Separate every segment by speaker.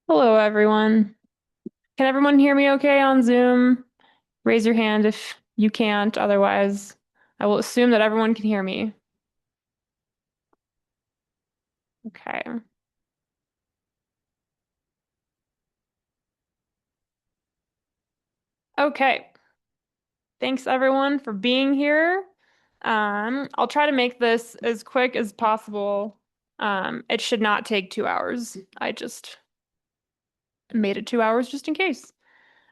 Speaker 1: Hello, everyone. Can everyone hear me okay on Zoom? Raise your hand if you can't. Otherwise, I will assume that everyone can hear me. Okay. Okay. Thanks, everyone, for being here. I'll try to make this as quick as possible. It should not take 2 hours. I just made it 2 hours just in case.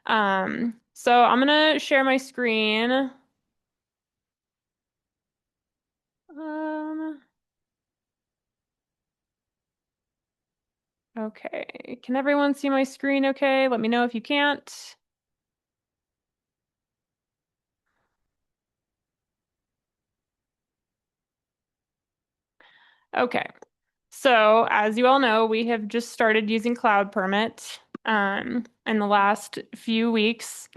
Speaker 1: So I'm gonna share my screen. Um, okay. Can everyone see my screen okay? Let me know if you can't. Okay. So, as you all know, we have just started using Cloudpermit in the last few weeks.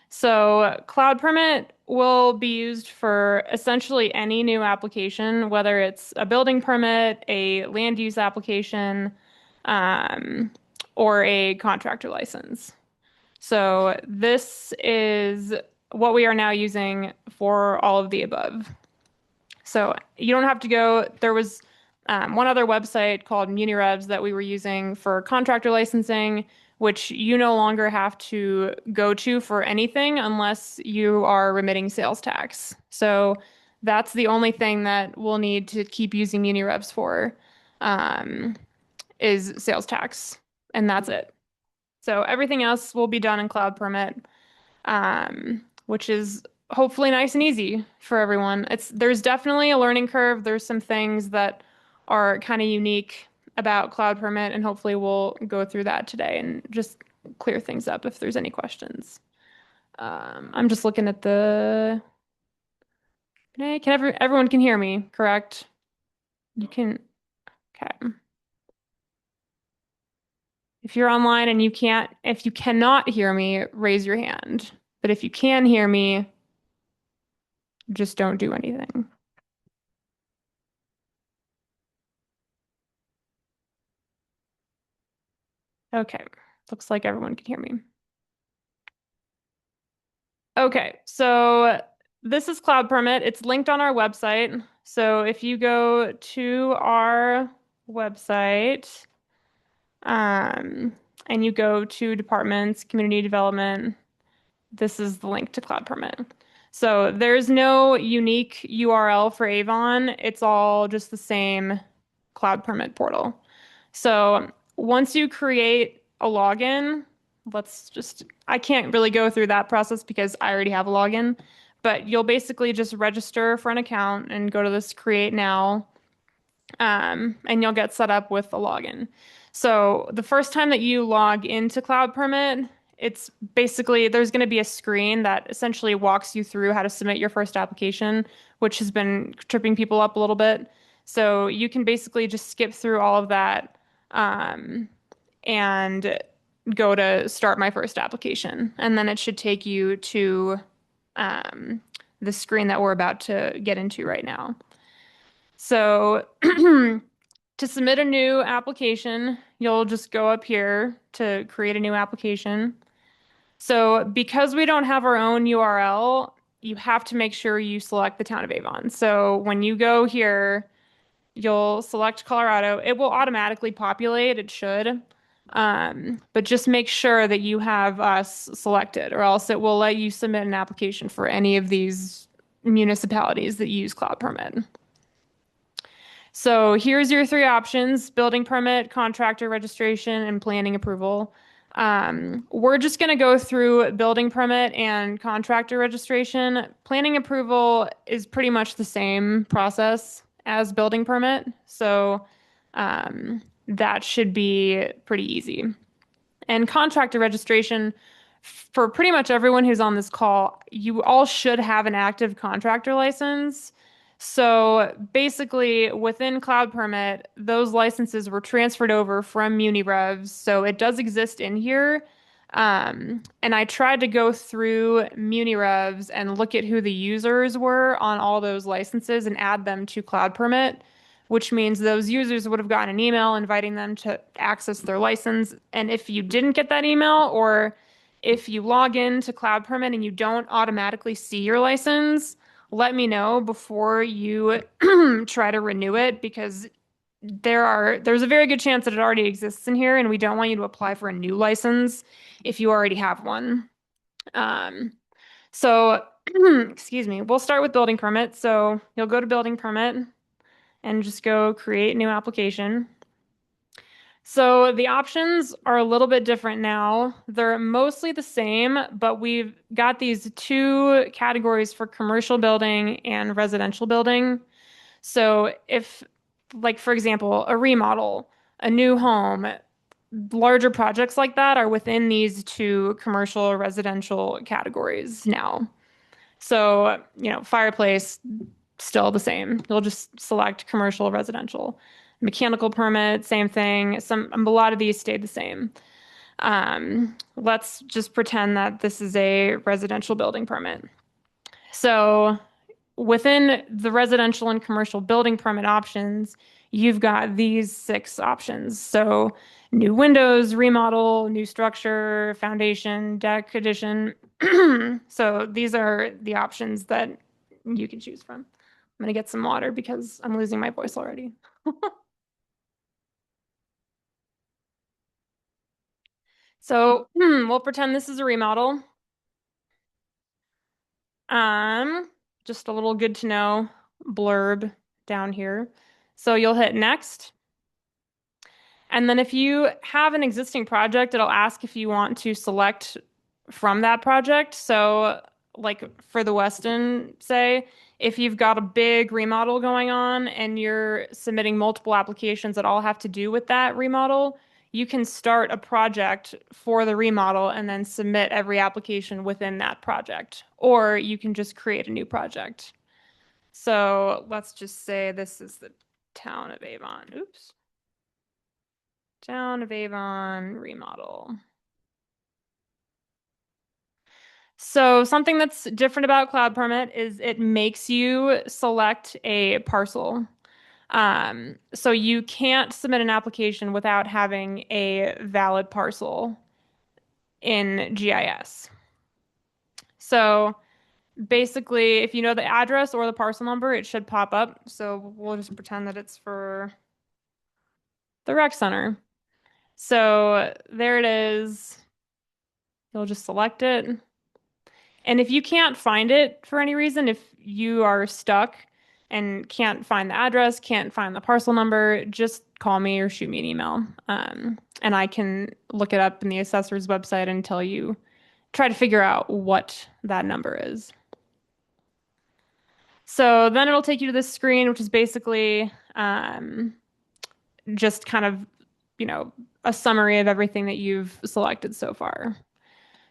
Speaker 1: So, Cloudpermit will be used for essentially any new application, whether it's a building permit, a land use application, um, or a contractor license. So, this is what we are now using for all of the above. So you don't have to go. There was one other website called MuniRevs that we were using for contractor licensing, which you no longer have to go to for anything unless you are remitting sales tax. So that's the only thing that we'll need to keep using MuniRevs for, um, is sales tax, and that's it. So everything else will be done in Cloud Permit, which is hopefully nice and easy for everyone. There's definitely a learning curve. There's some things that are kind of unique about Cloud Permit, and hopefully we'll go through that today and just clear things up if there's any questions. I'm just looking at the. Everyone can hear me, correct? You can. Okay. If you're online and if you cannot hear me, raise your hand. But if you can hear me, just don't do anything. Okay. Looks like everyone can hear me. Okay, so this is Cloud Permit. It's linked on our website. So if you go to our website, um, and you go to departments, community development, this is the link to Cloud Permit. So there's no unique URL for Avon. It's all just the same Cloud Permit portal. So once you create a login, I can't really go through that process because I already have a login, but you'll basically just register for an account and go to this create now, and you'll get set up with a login. So the first time that you log into Cloud Permit, it's basically there's going to be a screen that essentially walks you through how to submit your first application, which has been tripping people up a little bit. So you can basically just skip through all of that, and go to start my first application. And then it should take you to um, the screen that we're about to get into right now. So to submit a new application, you'll just go up here to create a new application. So because we don't have our own URL, you have to make sure you select the town of Avon. So when you go here, you'll select Colorado. It will automatically populate, it should. But just make sure that you have us selected, or else it will let you submit an application for any of these municipalities that use Cloud Permit. So here's your three options: building permit, contractor registration, and planning approval. We're just going to go through building permit and contractor registration. Planning approval is pretty much the same process as building permit, so that should be pretty easy. And contractor registration, for pretty much everyone who's on this call, you all should have an active contractor license. So basically, within Cloud Permit, those licenses were transferred over from MuniRevs. So it does exist in here. And I tried to go through MuniRevs and look at who the users were on all those licenses and add them to Cloud Permit. which means those users would have gotten an email inviting them to access their license. And if you didn't get that email, or if you log in to Cloudpermit and you don't automatically see your license, let me know before you try to renew it, because there's a very good chance that it already exists in here, and we don't want you to apply for a new license if you already have one. Um, so, excuse me, we'll start with building permit. So you'll go to building permit and just go create new application. So the options are a little bit different now. They're mostly the same, but we've got these two categories for commercial building and residential building. So if, like, for example, a remodel, a new home, larger projects like that are within these two commercial or residential categories now. So, fireplace, still the same. You'll just select commercial or residential. Mechanical permit, same thing. A lot of these stayed the same. Let's just pretend that this is a residential building permit. So within the residential and commercial building permit options, you've got these 6 options. So new windows, remodel, new structure, foundation, deck addition. So these are the options that you can choose from. I'm gonna get some water because I'm losing my voice already. So we'll pretend this is a remodel. Um, just a little good to know blurb down here. So you'll hit next. And then if you have an existing project, it'll ask if you want to select from that project. So, like for the Weston, say, if you've got a big remodel going on and you're submitting multiple applications that all have to do with that remodel, you can start a project for the remodel and then submit every application within that project. Or you can just create a new project. So let's just say this is the Town of Avon. Oops. Town of Avon remodel. So something that's different about Cloudpermit is it makes you select a parcel. So you can't submit an application without having a valid parcel in GIS. So basically, if you know the address or the parcel number, it should pop up. So we'll just pretend that it's for the rec center. So there it is. You'll just select it. And if you can't find it for any reason, if you are stuck and can't find the address, can't find the parcel number, just call me or shoot me an email. And I can look it up in the assessor's website and tell you, try to figure out what that number is. So then it'll take you to this screen, which is basically just kind of, a summary of everything that you've selected so far.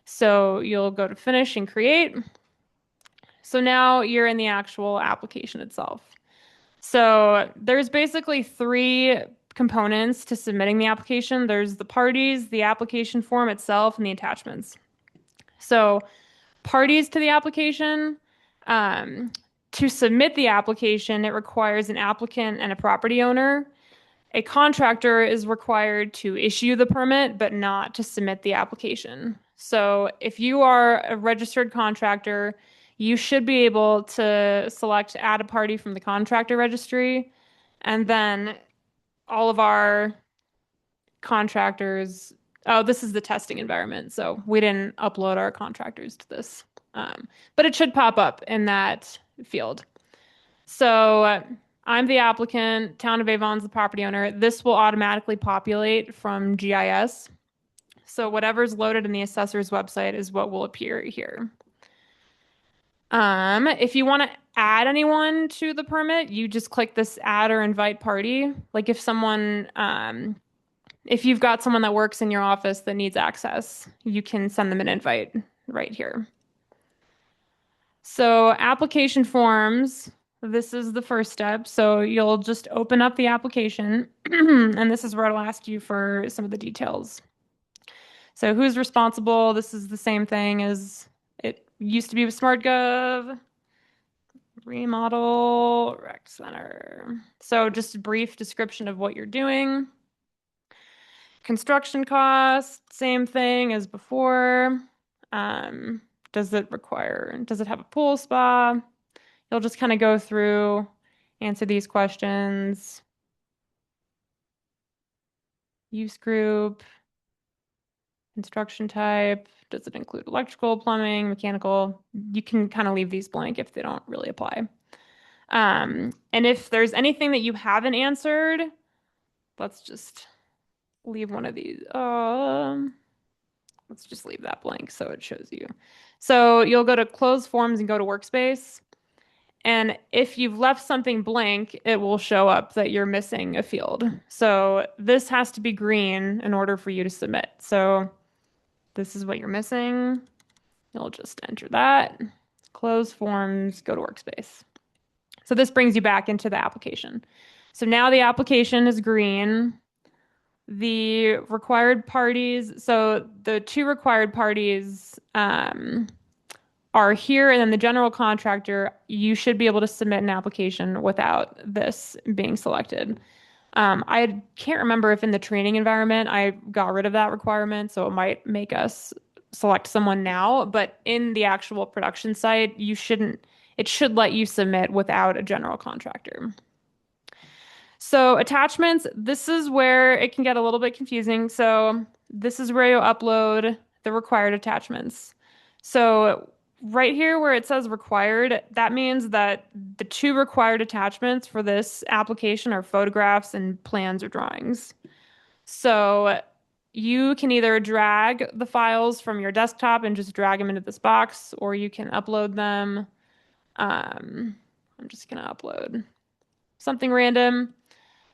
Speaker 1: So you'll go to finish and create. So now you're in the actual application itself. So there's basically 3 components to submitting the application. There's the parties, the application form itself, and the attachments. So parties to the application, to submit the application, it requires an applicant and a property owner. A contractor is required to issue the permit, but not to submit the application. So if you are a registered contractor, you should be able to select add a party from the contractor registry, and then all of our contractors. Oh, this is the testing environment, so we didn't upload our contractors to this, but it should pop up in that field. So I'm the applicant, Town of Avon's the property owner. This will automatically populate from GIS. So whatever's loaded in the assessor's website is what will appear here. If you want to add anyone to the permit, you just click this add or invite party. Like if you've got someone that works in your office that needs access, you can send them an invite right here. So application forms, this is the first step. So you'll just open up the application and this is where it'll ask you for some of the details. So who's responsible? This is the same thing as it used to be with SmartGov. Remodel rec center. So just a brief description of what you're doing. Construction cost, same thing as before. Um, does it have a pool spa? You'll just kind of go through, answer these questions. Use group, construction type. Does it include electrical, plumbing, mechanical? You can kind of leave these blank if they don't really apply. And if there's anything that you haven't answered, let's just leave one of these. Let's just leave that blank so it shows you. So you'll go to close forms and go to workspace. And if you've left something blank, it will show up that you're missing a field. So this has to be green in order for you to submit. So this is what you're missing. You'll just enter that. Close forms, go to workspace. So this brings you back into the application. So now the application is green. The required parties, so the two required parties are here, and then the general contractor, you should be able to submit an application without this being selected. I can't remember if in the training environment I got rid of that requirement, so it might make us select someone now, but in the actual production site, it should let you submit without a general contractor. So attachments, this is where it can get a little bit confusing. So this is where you upload the required attachments. So right here where it says required, that means that the two required attachments for this application are photographs and plans or drawings. So you can either drag the files from your desktop and just drag them into this box, or you can upload them. I'm just gonna upload something random.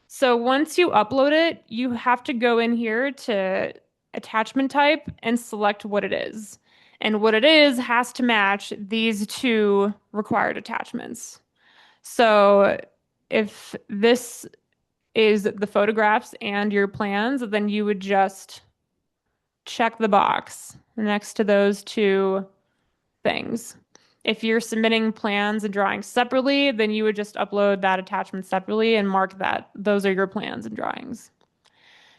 Speaker 1: So once you upload it, you have to go in here to attachment type and select what it is. And what it is has to match these two required attachments. So if this is the photographs and your plans, then you would just check the box next to those two things. If you're submitting plans and drawings separately, then you would just upload that attachment separately and mark that those are your plans and drawings.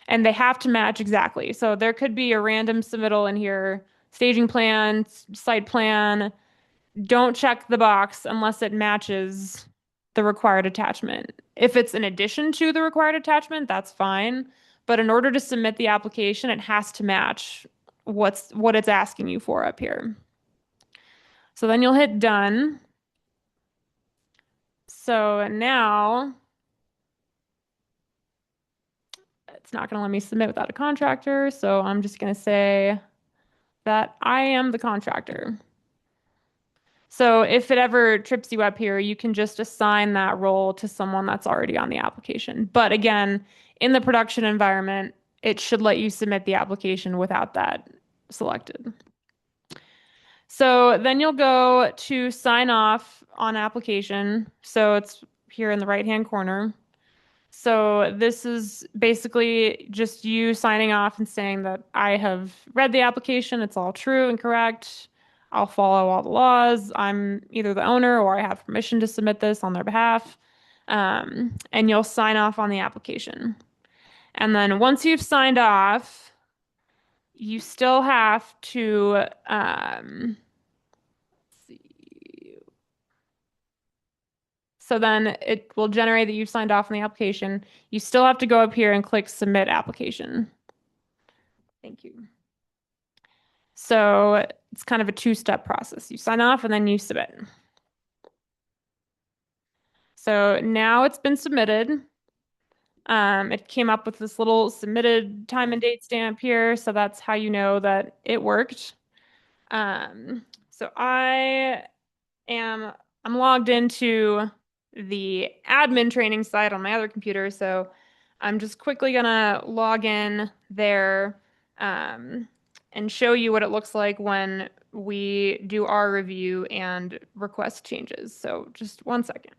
Speaker 1: And they have to match exactly. So there could be a random submittal in here, staging plan, site plan. Don't check the box unless it matches the required attachment. If it's in addition to the required attachment, that's fine. But in order to submit the application, it has to match what it's asking you for up here. So then you'll hit done. So now it's not going to let me submit without a contractor. So I'm just going to say that I am the contractor. So if it ever trips you up here, you can just assign that role to someone that's already on the application. But again, in the production environment, it should let you submit the application without that selected. So then you'll go to sign off on application. So it's here in the right-hand corner. So this is basically just you signing off and saying that I have read the application, it's all true and correct. I'll follow all the laws. I'm either the owner or I have permission to submit this on their behalf. And you'll sign off on the application. And then once you've signed off, you still have to see. So then it will generate that you've signed off on the application. You still have to go up here and click submit application. Thank you. So it's kind of a two-step process. You sign off and then you submit. So now it's been submitted. It came up with this little submitted time and date stamp here. So that's how you know that it worked. So I'm logged into the admin training site on my other computer. So I'm just quickly gonna log in there and show you what it looks like when we do our review and request changes. So just one second.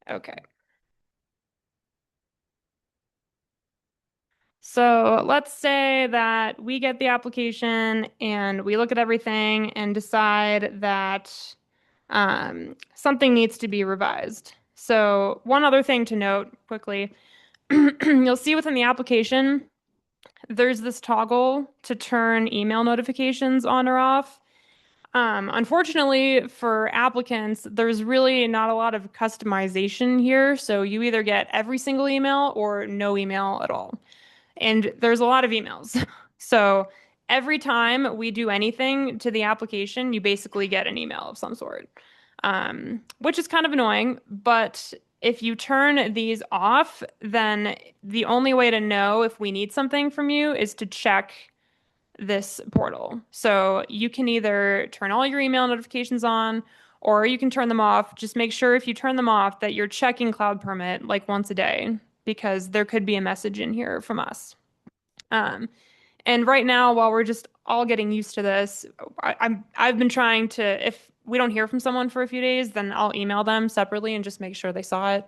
Speaker 1: Okay. So let's say that we get the application and we look at everything and decide that something needs to be revised. So one other thing to note quickly, you'll see within the application, there's this toggle to turn email notifications on or off. Unfortunately for applicants, there's really not a lot of customization here. So you either get every single email or no email at all. And there's a lot of emails. So every time we do anything to the application, you basically get an email of some sort, which is kind of annoying. But if you turn these off, then the only way to know if we need something from you is to check this portal. So you can either turn all your email notifications on or you can turn them off. Just make sure if you turn them off that you're checking Cloudpermit like once a day because there could be a message in here from us. Um, and right now, while we're just all getting used to this, I've been trying to, if we don't hear from someone for a few days, then I'll email them separately and just make sure they saw it.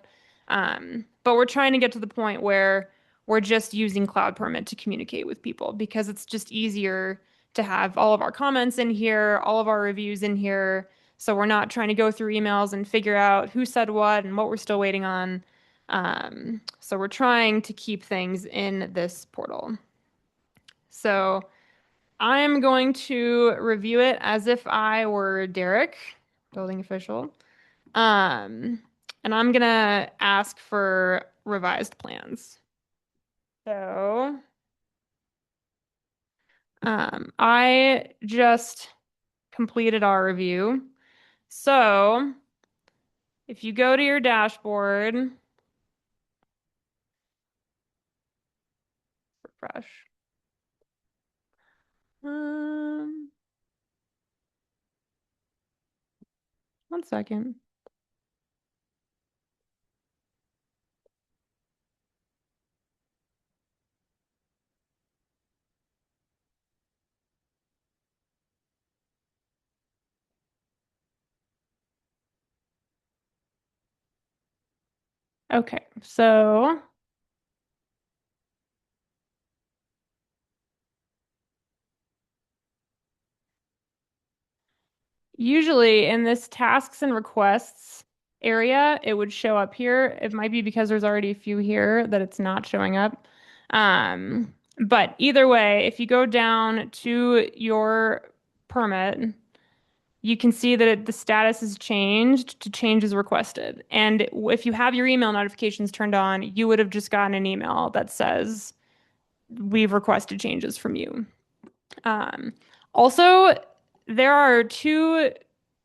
Speaker 1: But we're trying to get to the point where we're just using Cloudpermit to communicate with people because it's just easier to have all of our comments in here, all of our reviews in here. So we're not trying to go through emails and figure out who said what and what we're still waiting on. So we're trying to keep things in this portal. So I'm going to review it as if I were Derek, building official. Um, and I'm gonna ask for revised plans. So, I just completed our review. So, if you go to your dashboard, refresh. Um, 1 second. Okay, so usually in this tasks and requests area, it would show up here. It might be because there's already a few here that it's not showing up. But either way, if you go down to your permit, you can see that the status has changed to changes requested. And if you have your email notifications turned on, you would have just gotten an email that says, we've requested changes from you. Um, Also, there are two,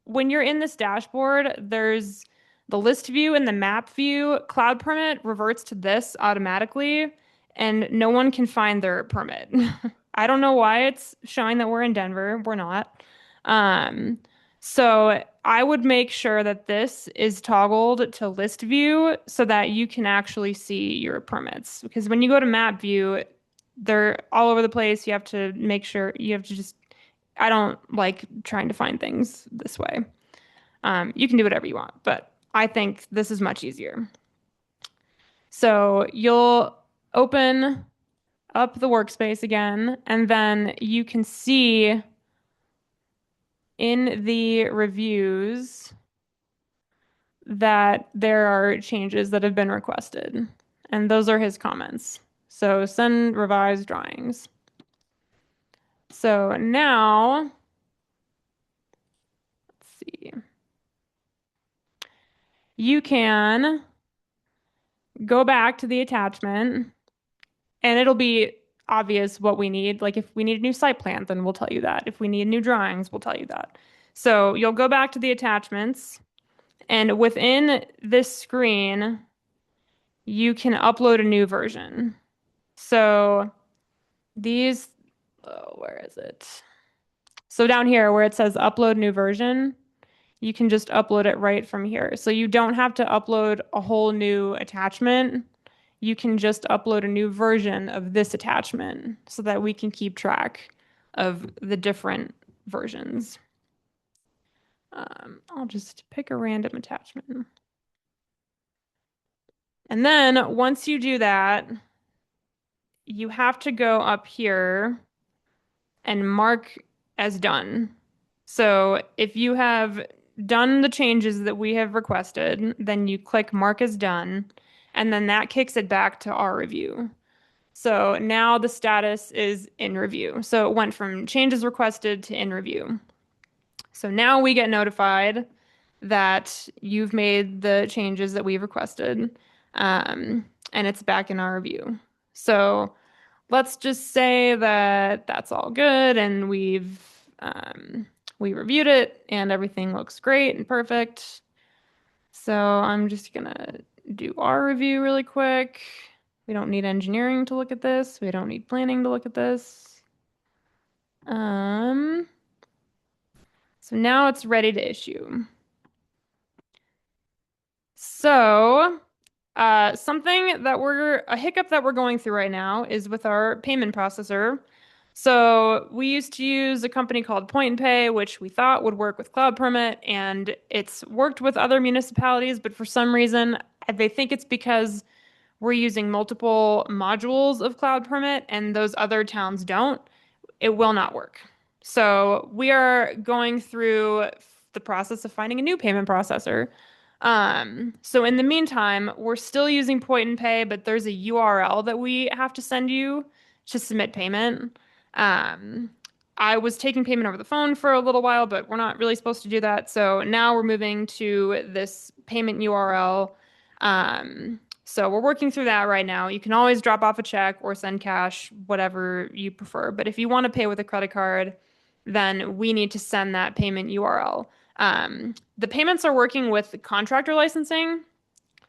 Speaker 1: when you're in this dashboard, there's the list view and the map view. Cloudpermit reverts to this automatically, and no one can find their permit. I don't know why it's showing that we're in Denver. We're not. Um, so I would make sure that this is toggled to list view so that you can actually see your permits. Because when you go to map view, they're all over the place. You have to make sure you have to just, I don't like trying to find things this way. You can do whatever you want, but I think this is much easier. So you'll open up the workspace again, and then you can see in the reviews that there are changes that have been requested, and those are his comments. So send revised drawings. So now, let's see. You can go back to the attachment and it'll be obvious what we need. Like if we need a new site plan, then we'll tell you that. If we need new drawings, we'll tell you that. So you'll go back to the attachments and within this screen, you can upload a new version. So these, oh, where is it? So down here where it says upload new version, you can just upload it right from here. So you don't have to upload a whole new attachment. You can just upload a new version of this attachment so that we can keep track of the different versions. I'll just pick a random attachment. And then once you do that, you have to go up here and mark as done. So if you have done the changes that we have requested, then you click mark as done, and then that kicks it back to our review. So now the status is in review. So it went from changes requested to in review. So now we get notified that you've made the changes that we've requested, and it's back in our review. So let's just say that that's all good and we reviewed it and everything looks great and perfect. So I'm just gonna do our review really quick. We don't need engineering to look at this. We don't need planning to look at this. Um, so now it's ready to issue. So, something that a hiccup that we're going through right now is with our payment processor. So, we used to use a company called Point and Pay, which we thought would work with Cloudpermit, and it's worked with other municipalities, but for some reason, they think it's because we're using multiple modules of Cloudpermit and those other towns don't. It will not work. So we are going through the process of finding a new payment processor. So in the meantime, we're still using Point and Pay, but there's a URL that we have to send you to submit payment. Um, I was taking payment over the phone for a little while, but we're not really supposed to do that. So now we're moving to this payment URL. So we're working through that right now. You can always drop off a check or send cash, whatever you prefer. But if you want to pay with a credit card, then we need to send that payment URL. The payments are working with contractor licensing.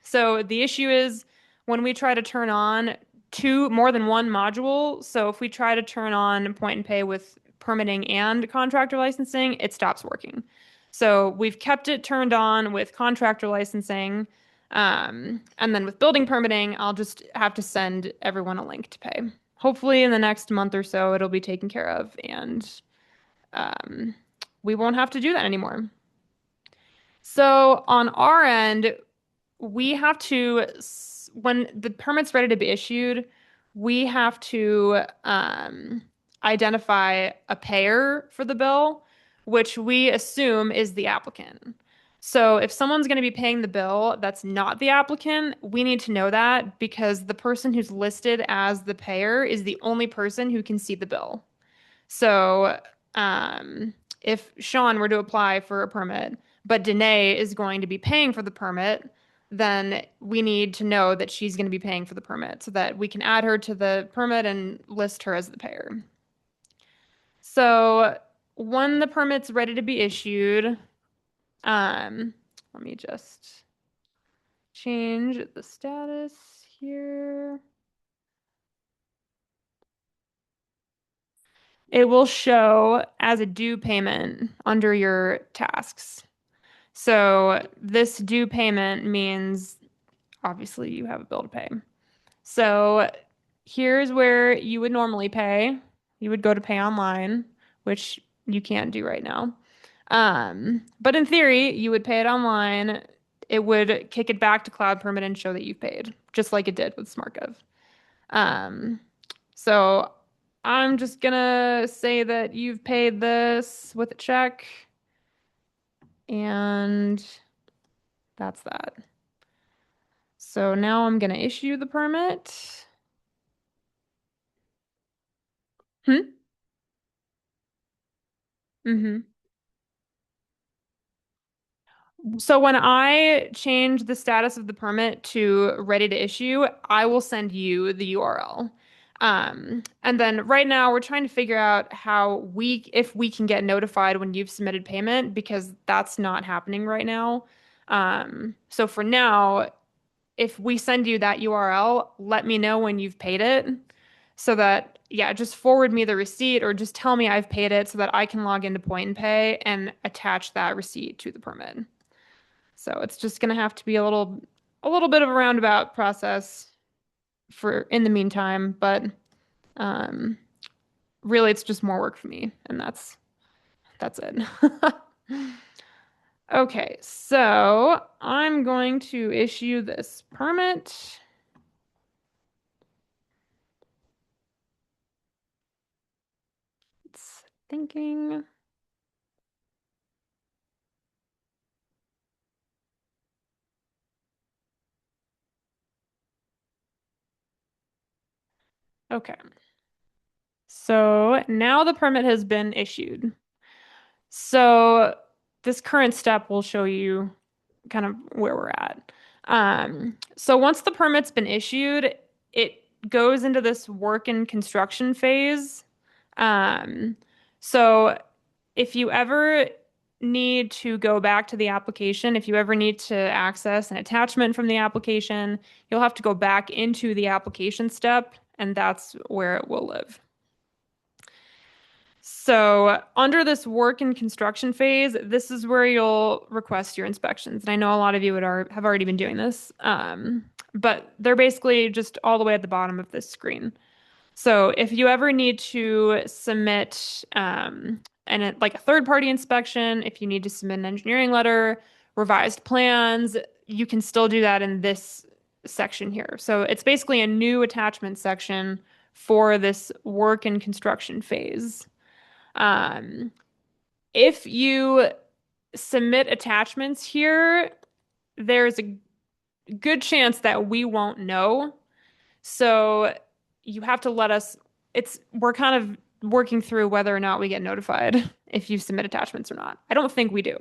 Speaker 1: So the issue is when we try to turn on more than one module. So if we try to turn on Point and Pay with permitting and contractor licensing, it stops working. So we've kept it turned on with contractor licensing. And then with building permitting, I'll just have to send everyone a link to pay. Hopefully, in the next month or so, it'll be taken care of and um, we won't have to do that anymore. So on our end, we have to, when the permit's ready to be issued, we have to identify a payer for the bill, which we assume is the applicant. So if someone's going to be paying the bill that's not the applicant, we need to know that because the person who's listed as the payer is the only person who can see the bill. So, if Sean were to apply for a permit, but Danae is going to be paying for the permit, then we need to know that she's going to be paying for the permit so that we can add her to the permit and list her as the payer. So, when the permit's ready to be issued, let me just change the status here. It will show as a due payment under your tasks. So this due payment means obviously you have a bill to pay. So here's where you would normally pay. You would go to pay online, which you can't do right now. But in theory, you would pay it online. It would kick it back to Cloudpermit and show that you've paid, just like it did with SmartGov. Um, so I'm just gonna say that you've paid this with a check, and that's that. So now I'm going to issue the permit. Hmm? Mm-hmm. So when I change the status of the permit to ready to issue, I will send you the URL. And then right now we're trying to figure out if we can get notified when you've submitted payment because that's not happening right now. So for now, if we send you that URL, let me know when you've paid it so that, yeah, just forward me the receipt or just tell me I've paid it so that I can log into Point and Pay and attach that receipt to the permit. So it's just going to have to be a little bit of a roundabout process for in the meantime, but um, really it's just more work for me and that's it. Okay, so I'm going to issue this permit. It's thinking. Okay, so now the permit has been issued. So this current step will show you kind of where we're at. So once the permit's been issued, it goes into this work and construction phase. Um, so if you ever need to go back to the application, if you ever need to access an attachment from the application, you'll have to go back into the application step, and that's where it will live. So, under this work and construction phase, this is where you'll request your inspections. And I know a lot of you have already been doing this, but they're basically just all the way at the bottom of this screen. So, if you ever need to submit like a third-party inspection, if you need to submit an engineering letter, revised plans, you can still do that in this section here. So, it's basically a new attachment section for this work and construction phase. Um, if you submit attachments here, there's a good chance that we won't know. So you have to let us, we're kind of working through whether or not we get notified if you submit attachments or not. I don't think we do.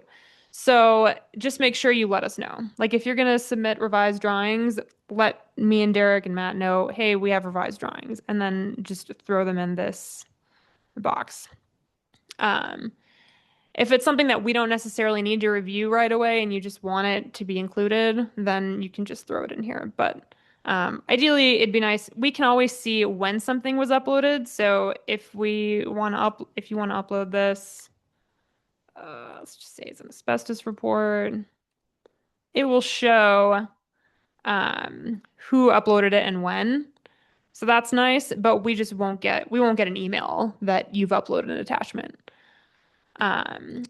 Speaker 1: So just make sure you let us know. Like if you're going to submit revised drawings, let me and Derek and Matt know, hey, we have revised drawings, and then just throw them in this box. Um, If it's something that we don't necessarily need to review right away and you just want it to be included, then you can just throw it in here. But ideally, it'd be nice. We can always see when something was uploaded. So if you want to upload this, let's just say it's an asbestos report, it will show who uploaded it and when. So that's nice, but we won't get an email that you've uploaded an attachment.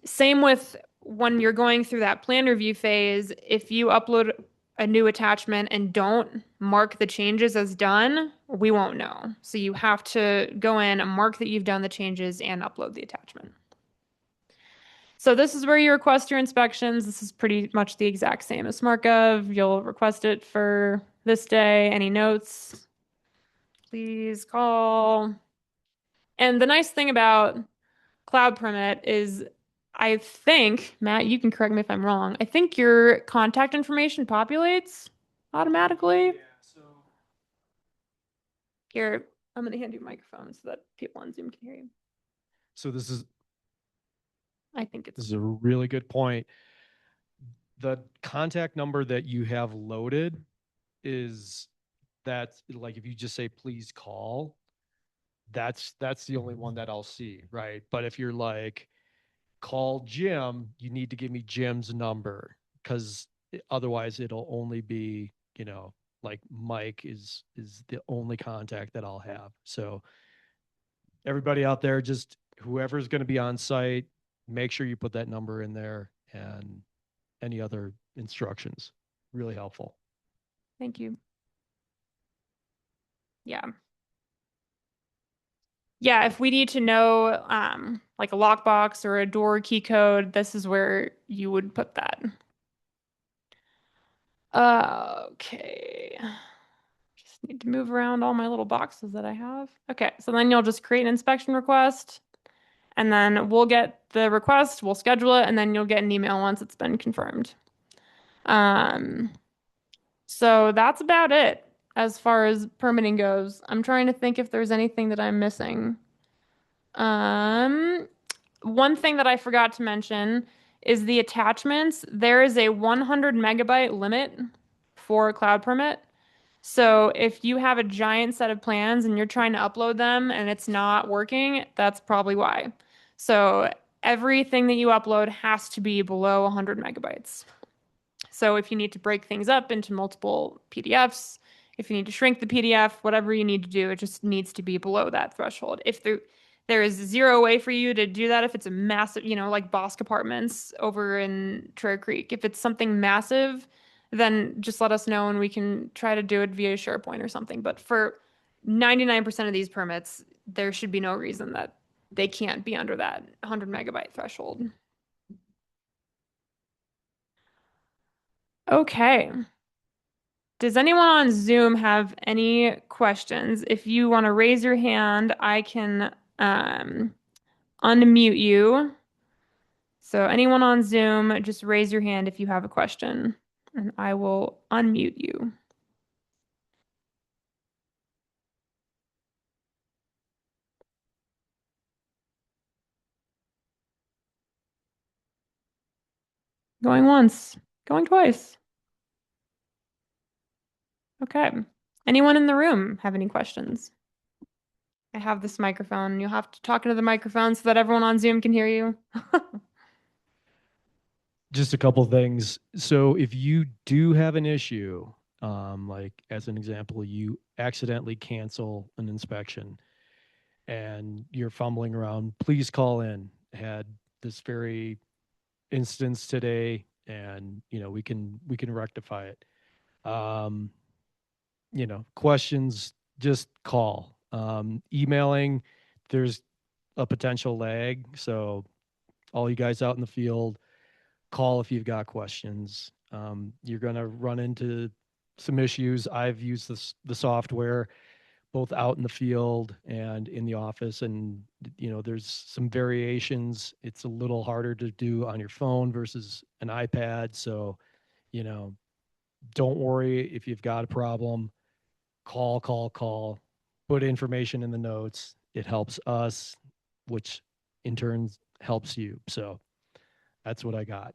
Speaker 1: Same with when you're going through that plan review phase, if you upload a new attachment and don't mark the changes as done, we won't know. So you have to go in and mark that you've done the changes and upload the attachment. So this is where you request your inspections. This is pretty much the exact same as SmartGov. You'll request it for this day. Any notes? Please call. And the nice thing about Cloudpermit is I think, Matt, you can correct me if I'm wrong. I think your contact information populates automatically.
Speaker 2: So
Speaker 1: Here, I'm going to hand you a microphone so that people on Zoom can hear you.
Speaker 2: so
Speaker 1: I think
Speaker 2: this
Speaker 1: it's
Speaker 2: is a really good point. The contact number that you have loaded is that like if you just say please call, that's the only one that I'll see, right? But if you're like call Jim, you need to give me Jim's number because otherwise it'll only be, like Mike is the only contact that I'll have. So everybody out there, just whoever's going to be on site, make sure you put that number in there and any other instructions. Really helpful.
Speaker 1: thank you. Yeah. Yeah, if we need to know like a lockbox or a door key code, this is where you would put that. Okay. Just need to move around all my little boxes that I have. Okay, so then you'll just create an inspection request, and then we'll get the request, we'll schedule it, and then you'll get an email once it's been confirmed. Um, so that's about it as far as permitting goes. I'm trying to think if there's anything that I'm missing. Um, One thing that I forgot to mention is the attachments. There is a 100 megabyte limit for Cloudpermit. So if you have a giant set of plans and you're trying to upload them and it's not working, that's probably why. So everything that you upload has to be below 100 megabytes. So if you need to break things up into multiple PDFs, if you need to shrink the PDF, whatever you need to do, it just needs to be below that threshold. There is zero way for you to do that if it's a massive, like Bosque Apartments over in Trail Creek. If it's something massive, then just let us know and we can try to do it via SharePoint or something. But for 99% of these permits, there should be no reason that they can't be under that 100 megabyte threshold. Okay. Does anyone on Zoom have any questions? If you want to raise your hand, I can unmute you. So anyone on Zoom, just raise your hand if you have a question, and I will unmute you. Going once, going twice. Okay. Anyone in the room have any questions? I have this microphone. You'll have to talk into the microphone so that everyone on Zoom can hear you.
Speaker 2: Just a couple things. So if you do have an issue, like as an example, you accidentally cancel an inspection and you're fumbling around, please call in. Had this very instance today, and we can rectify it. Um, questions, just call. Emailing, there's a potential lag, so all you guys out in the field, call if you've got questions. You're going to run into some issues. I've used the software both out in the field and in the office, and there's some variations. It's a little harder to do on your phone versus an iPad. So, you know, don't worry if you've got a problem. Call. Put information in the notes. It helps us, which in turn helps you. So that's what I got.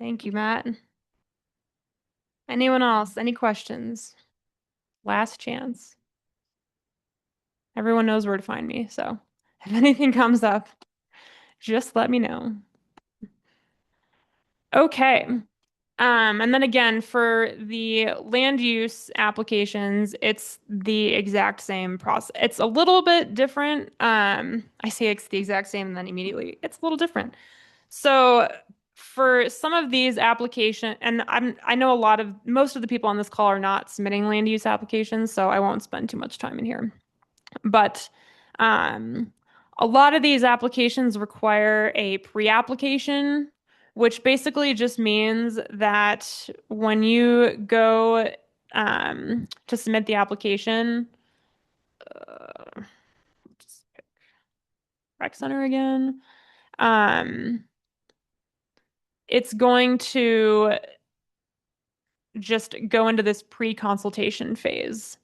Speaker 1: Thank you, Matt. Anyone else? Any questions? Last chance. Everyone knows where to find me, so if anything comes up, just let me know. Okay. And then again, for the land use applications, it's the exact same process. It's a little bit different. I say it's the exact same, and then immediately it's a little different. So for some of these applications, and I know most of the people on this call are not submitting land use applications, so I won't spend too much time in here. But um, a lot of these applications require a pre-application, which basically just means that when you go to submit the application, just pick rec center again, um, it's going to just go into this pre-consultation phase.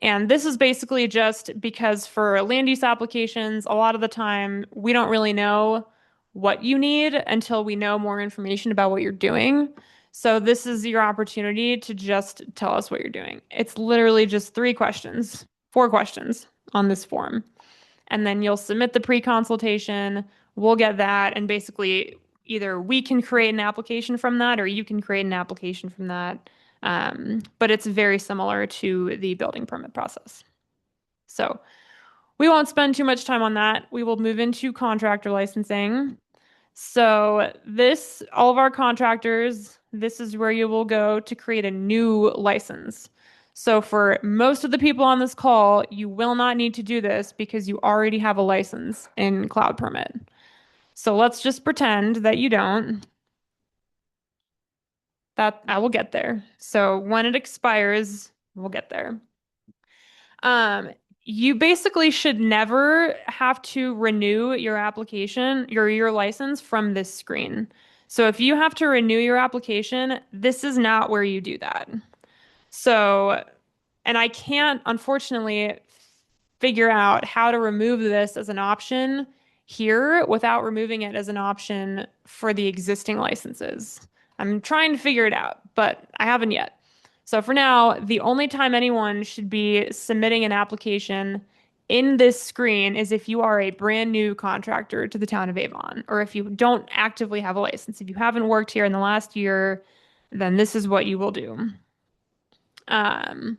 Speaker 1: And this is basically just because for land use applications, a lot of the time we don't really know what you need until we know more information about what you're doing. So this is your opportunity to just tell us what you're doing. It's literally just 3 questions, 4 questions on this form. And then you'll submit the pre-consultation. We'll get that. And basically, either we can create an application from that or you can create an application from that. But it's very similar to the building permit process. So we won't spend too much time on that. We will move into contractor licensing. So all of our contractors, this is where you will go to create a new license. So for most of the people on this call, you will not need to do this because you already have a license in Cloudpermit. So let's just pretend that you don't. That I will get there. So when it expires, we'll get there. Um, you basically should never have to renew your application, your license from this screen. So if you have to renew your application, this is not where you do that. So, and I can't, unfortunately, figure out how to remove this as an option here without removing it as an option for the existing licenses. I'm trying to figure it out, but I haven't yet. So for now, the only time anyone should be submitting an application in this screen is if you are a brand new contractor to the town of Avon, or if you don't actively have a license. If you haven't worked here in the last year, then this is what you will do. Um,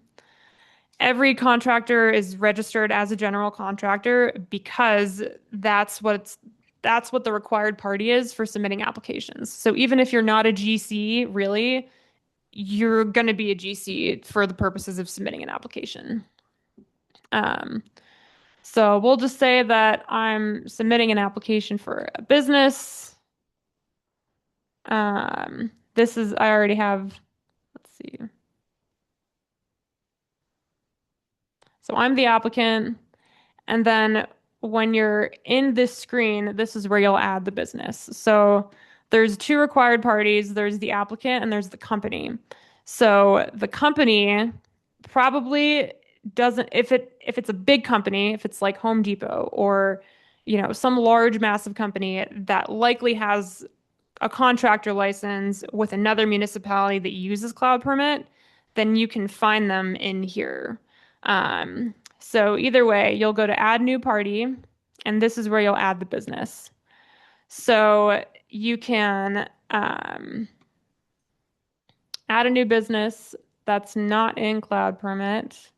Speaker 1: every contractor is registered as a general contractor because that's what the required party is for submitting applications. So even if you're not a GC, really, you're going to be a GC for the purposes of submitting an application. Um, so we'll just say that I'm submitting an application for a business. This is, I already have, let's see. So I'm the applicant. And then when you're in this screen, this is where you'll add the business. So there's two required parties. There's the applicant and there's the company. So the company probably doesn't, if it's a big company, if it's like Home Depot or some large massive company that likely has a contractor license with another municipality that uses Cloudpermit, then you can find them in here. So either way, you'll go to add new party, and this is where you'll add the business. So you can add a new business that's not in Cloudpermit.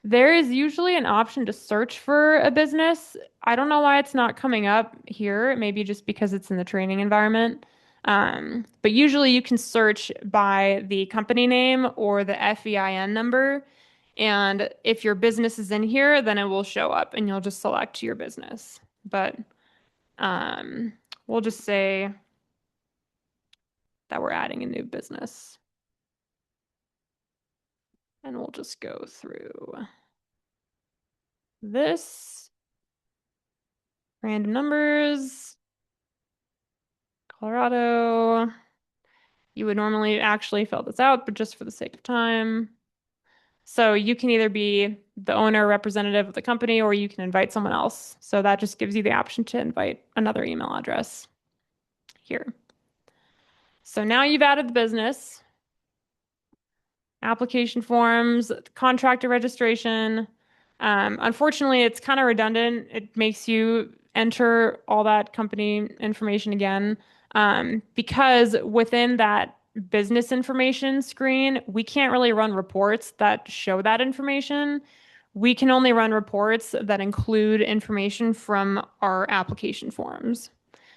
Speaker 1: There is usually an option to search for a business. I don't know why it's not coming up here. Maybe just because it's in the training environment. But usually you can search by the company name or the FEIN number. And if your business is in here, then it will show up and you'll just select your business. But we'll just say that we're adding a new business. And we'll just go through this. Random numbers. Colorado. You would normally actually fill this out, but just for the sake of time. So you can either be the owner or representative of the company, or you can invite someone else. So that just gives you the option to invite another email address here. So now you've added the business, application forms, contractor registration. Unfortunately, it's kind of redundant. It makes you enter all that company information again, because within that business information screen, we can't really run reports that show that information. We can only run reports that include information from our application forms.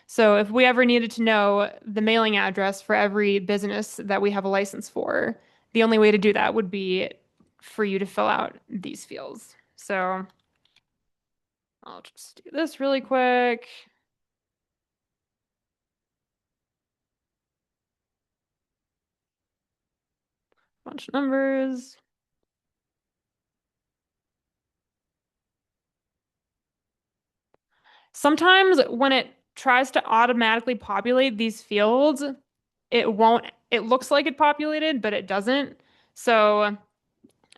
Speaker 1: So if we ever needed to know the mailing address for every business that we have a license for, the only way to do that would be for you to fill out these fields. So I'll just do this really quick. Bunch of numbers. Sometimes when it tries to automatically populate these fields, it looks like it populated, but it doesn't. So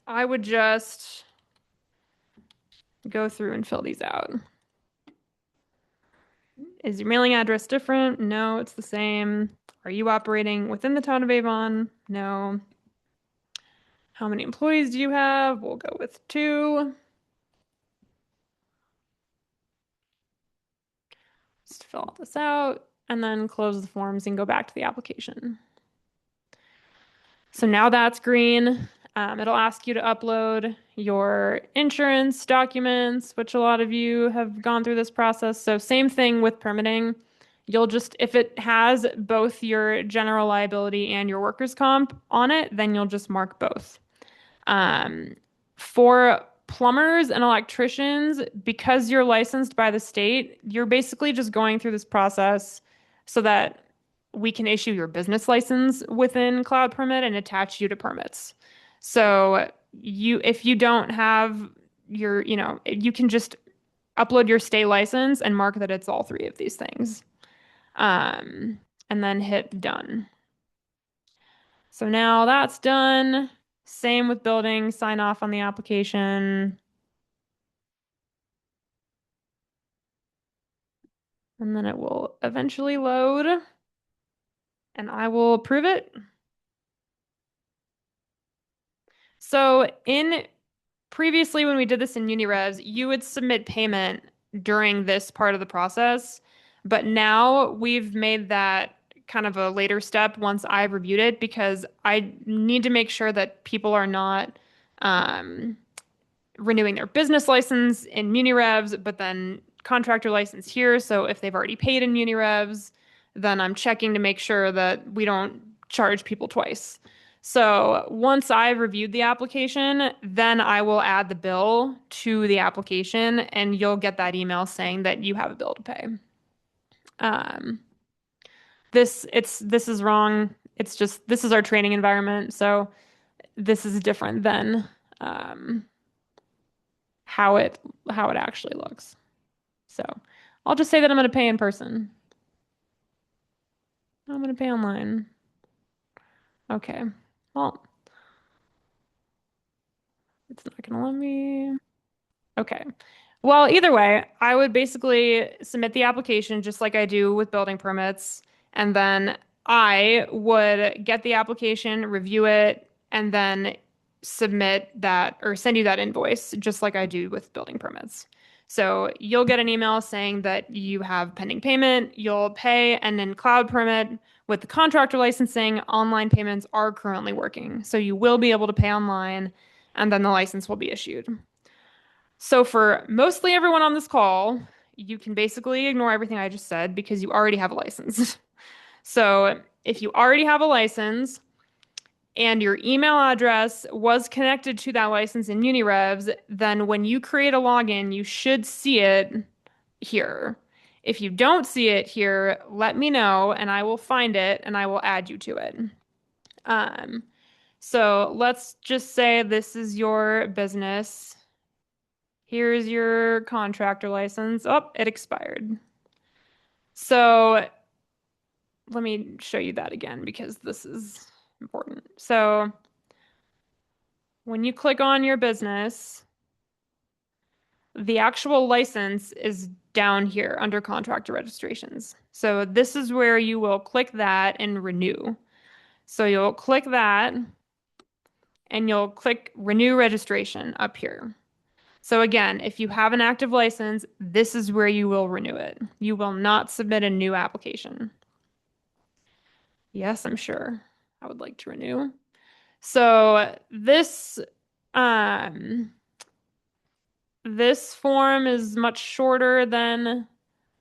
Speaker 1: I would just go through and fill these out. Is your mailing address different? No, it's the same. Are you operating within the town of Avon? No. How many employees do you have? We'll go with 2. Just fill all this out and then close the forms and go back to the application. So now that's green. It'll ask you to upload your insurance documents, which a lot of you have gone through this process. So same thing with permitting. You'll just, if it has both your general liability and your workers' comp on it, then you'll just mark both. For plumbers and electricians, because you're licensed by the state, you're basically just going through this process so that we can issue your business license within Cloudpermit and attach you to permits. So if you don't have you can just upload your state license and mark that it's all 3 of these things. And then hit done. So now that's done. Same with building, sign off on the application. And then it will eventually load. And I will approve it. So previously when we did this in UniRevs, you would submit payment during this part of the process. But now we've made that kind of a later step once I've reviewed it because I need to make sure that people are not renewing their business license in MuniRevs, but then contractor license here. So if they've already paid in MuniRevs, then I'm checking to make sure that we don't charge people twice. So once I've reviewed the application, then I will add the bill to the application and you'll get that email saying that you have a bill to pay. Um, this is wrong. It's just this is our training environment, so this is different than um, how it actually looks. So I'll just say that I'm going to pay in person. I'm going to pay online. Okay. Well, it's not going to let me. Okay. Well, either way, I would basically submit the application just like I do with building permits, and then I would get the application, review it, and then submit that or send you that invoice just like I do with building permits. So you'll get an email saying that you have pending payment, you'll pay, and then Cloudpermit with the contractor licensing, online payments are currently working. So you will be able to pay online, and then the license will be issued. So for mostly everyone on this call, you can basically ignore everything I just said because you already have a license. So if you already have a license and your email address was connected to that license in MuniRevs, then when you create a login, you should see it here. If you don't see it here, let me know and I will find it and I will add you to it. Um, so let's just say this is your business. Here's your contractor license. Oh, it expired. So let me show you that again because this is important. So when you click on your business, the actual license is down here under contractor registrations. So this is where you will click that and renew. So you'll click that and you'll click renew registration up here. So again, if you have an active license, this is where you will renew it. You will not submit a new application. Yes, I'm sure. I would like to renew. So um this form is much shorter than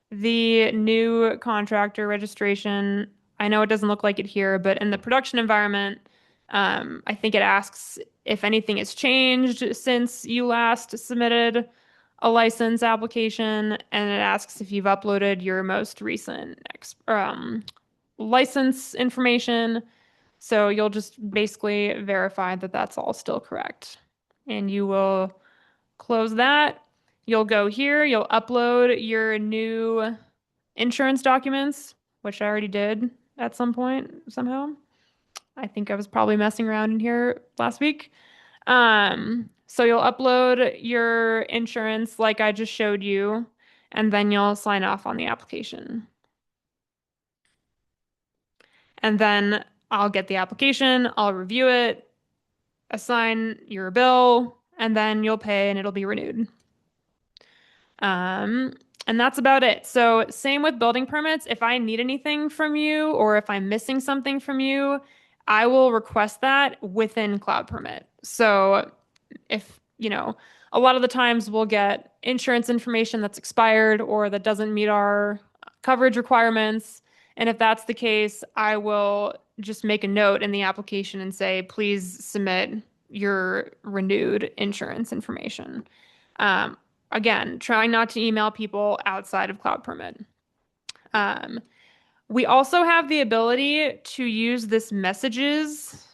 Speaker 1: the new contractor registration. I know it doesn't look like it here, but in the production environment, I think it asks if anything has changed since you last submitted a license application, and it asks if you've uploaded your most recent license information. So you'll just basically verify that that's all still correct. And you will close that. You'll go here, you'll upload your new insurance documents, which I already did at some point somehow. I think I was probably messing around in here last week. So you'll upload your insurance like I just showed you, and then you'll sign off on the application. And then I'll get the application, I'll review it, assign your bill, and then you'll pay and it'll be renewed. Um, and that's about it. So same with building permits. If I need anything from you or if I'm missing something from you, I will request that within Cloudpermit. So if, a lot of the times we'll get insurance information that's expired or that doesn't meet our coverage requirements. And if that's the case, I will just make a note in the application and say, please submit your renewed insurance information. Again, trying not to email people outside of Cloudpermit. We also have the ability to use this messages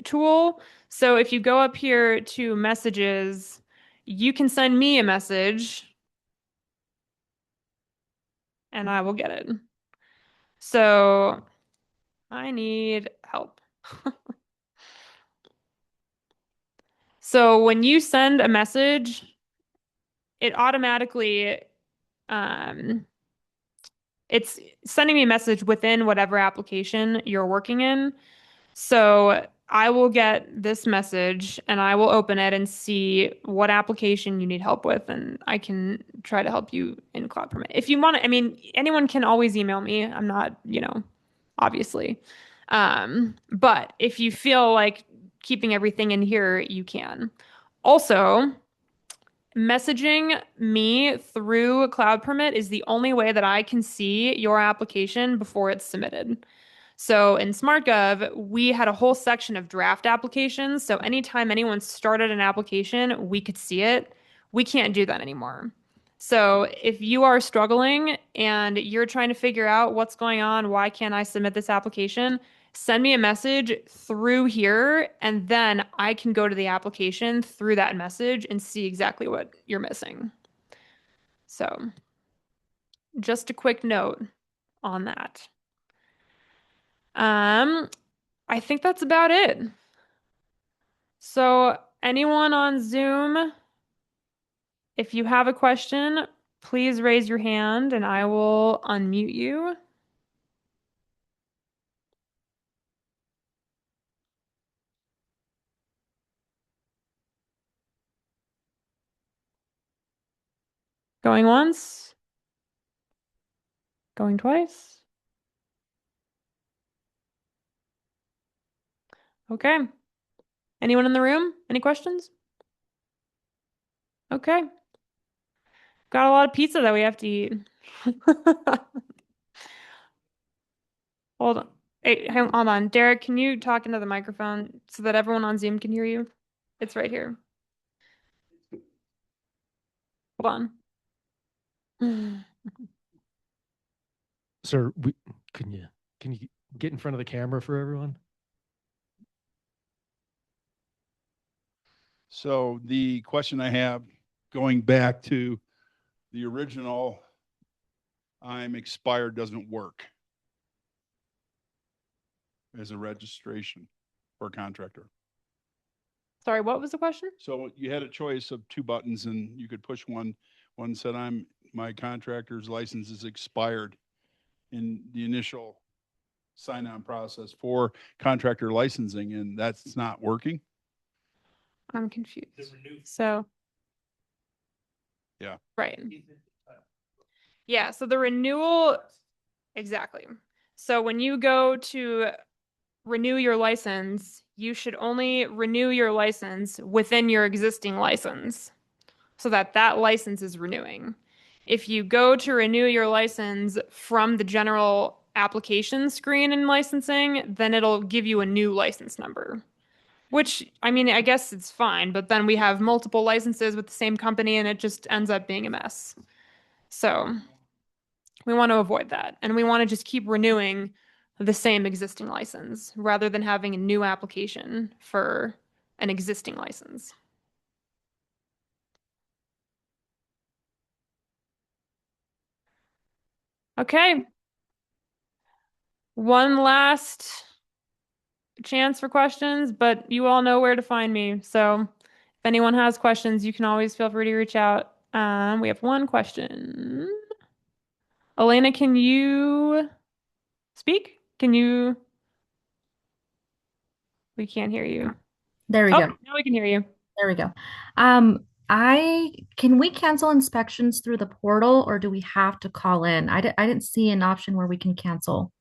Speaker 1: tool. So if you go up here to messages, you can send me a message and I will get it. So I need help. So when you send a message, it automatically it's sending me a message within whatever application you're working in. So I will get this message and I will open it and see what application you need help with, and I can try to help you in Cloudpermit. If you want to, I mean, anyone can always email me. I'm not, obviously. But if you feel like keeping everything in here, you can. Also, messaging me through Cloudpermit is the only way that I can see your application before it's submitted. So in SmartGov, we had a whole section of draft applications. So anytime anyone started an application, we could see it. We can't do that anymore. So if you are struggling and you're trying to figure out what's going on, why can't I submit this application? Send me a message through here, and then I can go to the application through that message and see exactly what you're missing. So just a quick note on that. Um, I think that's about it. So, anyone on Zoom, if you have a question, please raise your hand and I will unmute you. Going once, going twice. Okay. Anyone in the room? Any questions? Okay. Got a lot of pizza that we have to eat. Hold on. Hey, hold on. Derek, can you talk into the microphone so that everyone on Zoom can hear you? It's right here. Hold on.
Speaker 2: Sir, can you get in front of the camera for everyone?
Speaker 3: So the question I have, going back to the original, I'm expired doesn't work as a registration for a contractor.
Speaker 1: Sorry, what was the question?
Speaker 3: So you had a choice of two buttons and you could push one. One said my contractor's license is expired in the initial sign-on process for contractor licensing, and that's not working.
Speaker 1: I'm confused. So,
Speaker 3: Yeah.
Speaker 1: right. Yeah, so the renewal, exactly. So when you go to renew your license, you should only renew your license within your existing license so that that license is renewing. If you go to renew your license from the general application screen in licensing, then it'll give you a new license number. Which, I mean, I guess it's fine, but then we have multiple licenses with the same company and it just ends up being a mess. So we want to avoid that. And we want to just keep renewing the same existing license rather than having a new application for an existing license. Okay. One last chance for questions, but you all know where to find me. So if anyone has questions, you can always feel free to reach out. We have one question. Elena, can you speak? Can you? We can't hear you.
Speaker 4: There we
Speaker 1: Oh,
Speaker 4: go.
Speaker 1: now we can hear you.
Speaker 4: There we go. I can we cancel inspections through the portal or do we have to call in? I didn't see an option where we can cancel.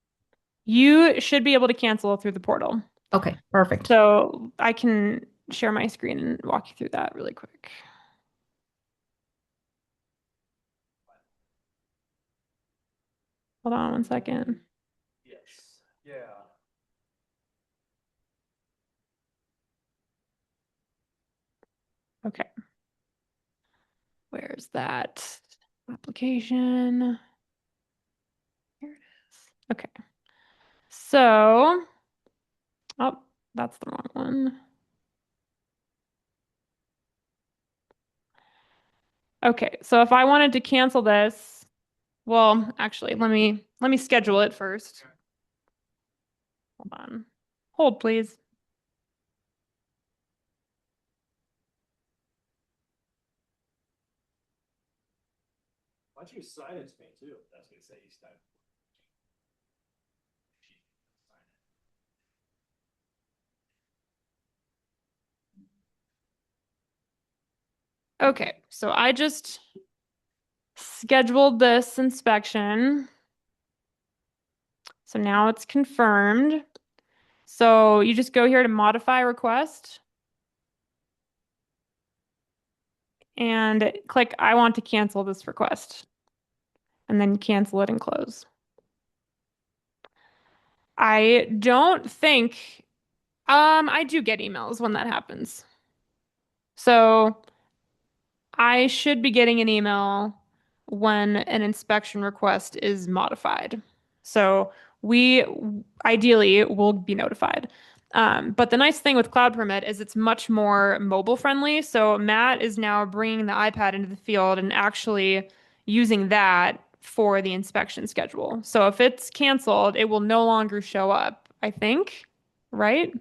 Speaker 1: You should be able to cancel through the portal.
Speaker 4: Okay, perfect.
Speaker 1: So I can share my screen and walk you through that really quick. Hold on one second.
Speaker 2: Yes. Yeah.
Speaker 1: Okay. Where's that application? Here it is. Okay. So, oh, that's the wrong one. Okay, so if I wanted to cancel this, well, actually, let me schedule it first. Hold on. Hold, please.
Speaker 2: Why don't you silence me too? That's what it says.
Speaker 1: Okay, so I just scheduled this inspection. So now it's confirmed. So you just go here to modify request. and click I want to cancel this request, and then cancel it and close. I don't think, I do get emails when that happens. So I should be getting an email when an inspection request is modified. So we ideally will be notified. But the nice thing with Cloudpermit is it's much more mobile friendly. So Matt is now bringing the iPad into the field and actually using that for the inspection schedule. So if it's canceled, it will no longer show up, I think, right?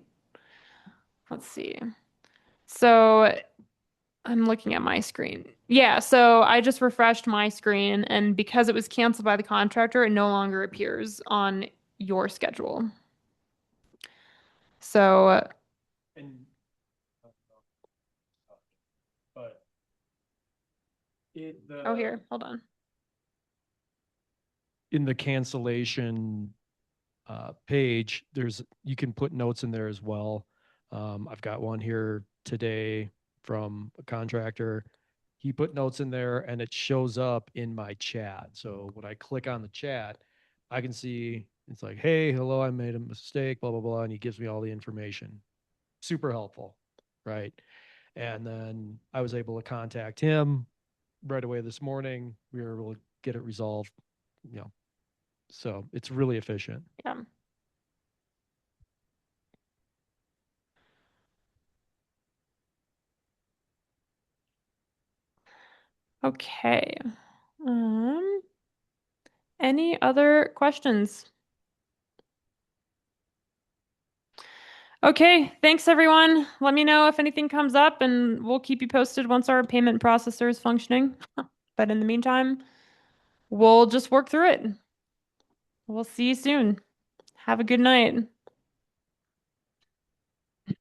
Speaker 1: Let's see. So I'm looking at my screen. Yeah, so I just refreshed my screen, and because it was canceled by the contractor, it no longer appears on your schedule. So,
Speaker 2: And but it
Speaker 1: oh,
Speaker 2: the
Speaker 1: here, hold on.
Speaker 2: in the cancellation page, you can put notes in there as well. I've got one here today from a contractor. He put notes in there and it shows up in my chat. So when I click on the chat, I can see it's like, hey, hello, I made a mistake, blah, blah, blah. And he gives me all the information. Super helpful. Right. And then I was able to contact him right away this morning. We were able to get it resolved, you know, so it's really efficient.
Speaker 1: Yeah. Okay. Um, any other questions? Okay, thanks everyone. Let me know if anything comes up and we'll keep you posted once our payment processor is functioning. But in the meantime, we'll just work through it. We'll see you soon. Have a good night.